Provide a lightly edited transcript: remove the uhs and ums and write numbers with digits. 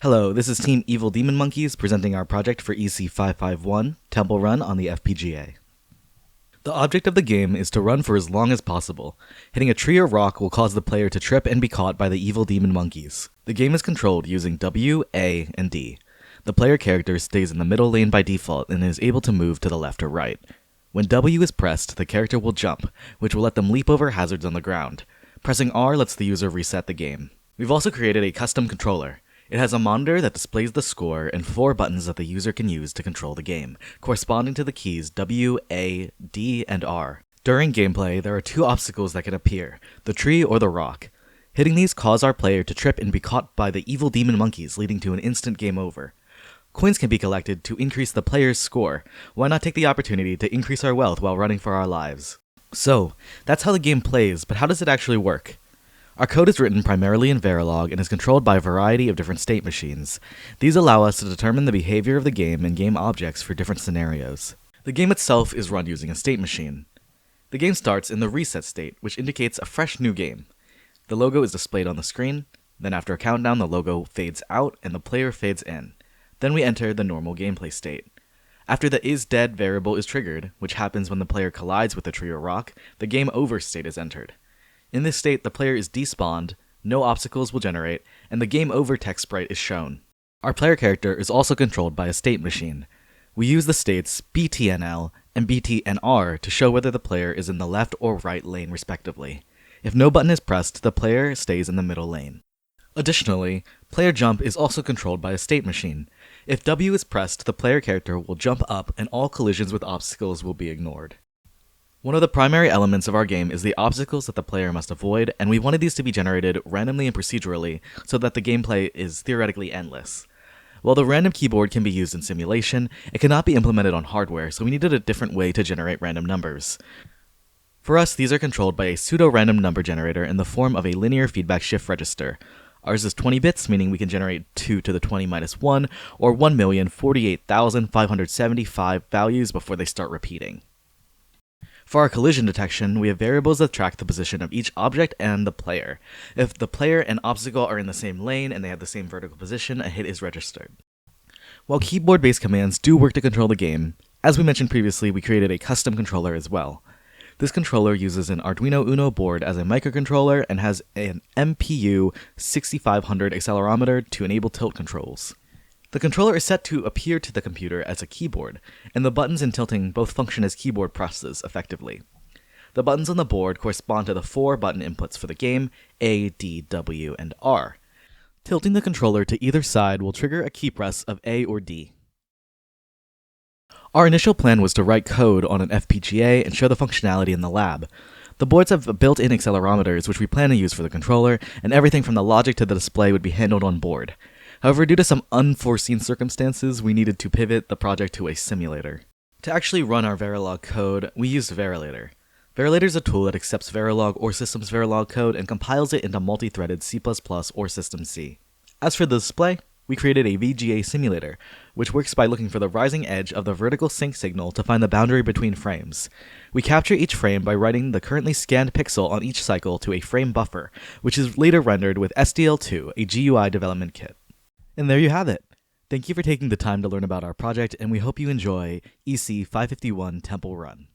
Hello, this is Team Evil Demon Monkeys presenting our project for EC551, Temple Run on the FPGA. The object of the game is to run for as long as possible. Hitting a tree or rock will cause the player to trip and be caught by the evil demon monkeys. The game is controlled using W, A, and D. The player character stays in the middle lane by default and is able to move to the left or right. When W is pressed, the character will jump, which will let them leap over hazards on the ground. Pressing R lets the user reset the game. We've also created a custom controller. It has a monitor that displays the score and 4 buttons that the user can use to control the game, corresponding to the keys W, A, D, and R. During gameplay, there are 2 obstacles that can appear, the tree or the rock. Hitting these cause our player to trip and be caught by the evil demon monkeys, leading to an instant game over. Coins can be collected to increase the player's score. Why not take the opportunity to increase our wealth while running for our lives? So, that's how the game plays, but how does it actually work? Our code is written primarily in Verilog and is controlled by a variety of different state machines. These allow us to determine the behavior of the game and game objects for different scenarios. The game itself is run using a state machine. The game starts in the reset state, which indicates a fresh new game. The logo is displayed on the screen, then after a countdown the logo fades out and the player fades in. Then we enter the normal gameplay state. After the isDead variable is triggered, which happens when the player collides with a tree or rock, the game over state is entered. In this state, the player is despawned, no obstacles will generate, and the game over text sprite is shown. Our player character is also controlled by a state machine. We use the states BTNL and BTNR to show whether the player is in the left or right lane respectively. If no button is pressed, the player stays in the middle lane. Additionally, player jump is also controlled by a state machine. If W is pressed, the player character will jump up and all collisions with obstacles will be ignored. One of the primary elements of our game is the obstacles that the player must avoid, and we wanted these to be generated randomly and procedurally so that the gameplay is theoretically endless. While the random keyboard can be used in simulation, it cannot be implemented on hardware, so we needed a different way to generate random numbers. For us, these are controlled by a pseudo-random number generator in the form of a linear feedback shift register. Ours is 20 bits, meaning we can generate 2 to the 20 minus 1, or 1,048,575 values before they start repeating. For our collision detection, we have variables that track the position of each object and the player. If the player and obstacle are in the same lane and they have the same vertical position, a hit is registered. While keyboard-based commands do work to control the game, as we mentioned previously, we created a custom controller as well. This controller uses an Arduino Uno board as a microcontroller and has an MPU 6500 accelerometer to enable tilt controls. The controller is set to appear to the computer as a keyboard, and the buttons and tilting both function as keyboard presses effectively. The buttons on the board correspond to the 4 button inputs for the game, A, D, W, and R. Tilting the controller to either side will trigger a key press of A or D. Our initial plan was to write code on an FPGA and show the functionality in the lab. The boards have built-in accelerometers which we plan to use for the controller, and everything from the logic to the display would be handled on board. However, due to some unforeseen circumstances, we needed to pivot the project to a simulator. To actually run our Verilog code, we used Verilator. Verilator is a tool that accepts Verilog or Systems Verilog code and compiles it into multi-threaded C++ or System C. As for the display, we created a VGA simulator, which works by looking for the rising edge of the vertical sync signal to find the boundary between frames. We capture each frame by writing the currently scanned pixel on each cycle to a frame buffer, which is later rendered with SDL2, a GUI development kit. And there you have it. Thank you for taking the time to learn about our project, and we hope you enjoy EC551 Temple Run.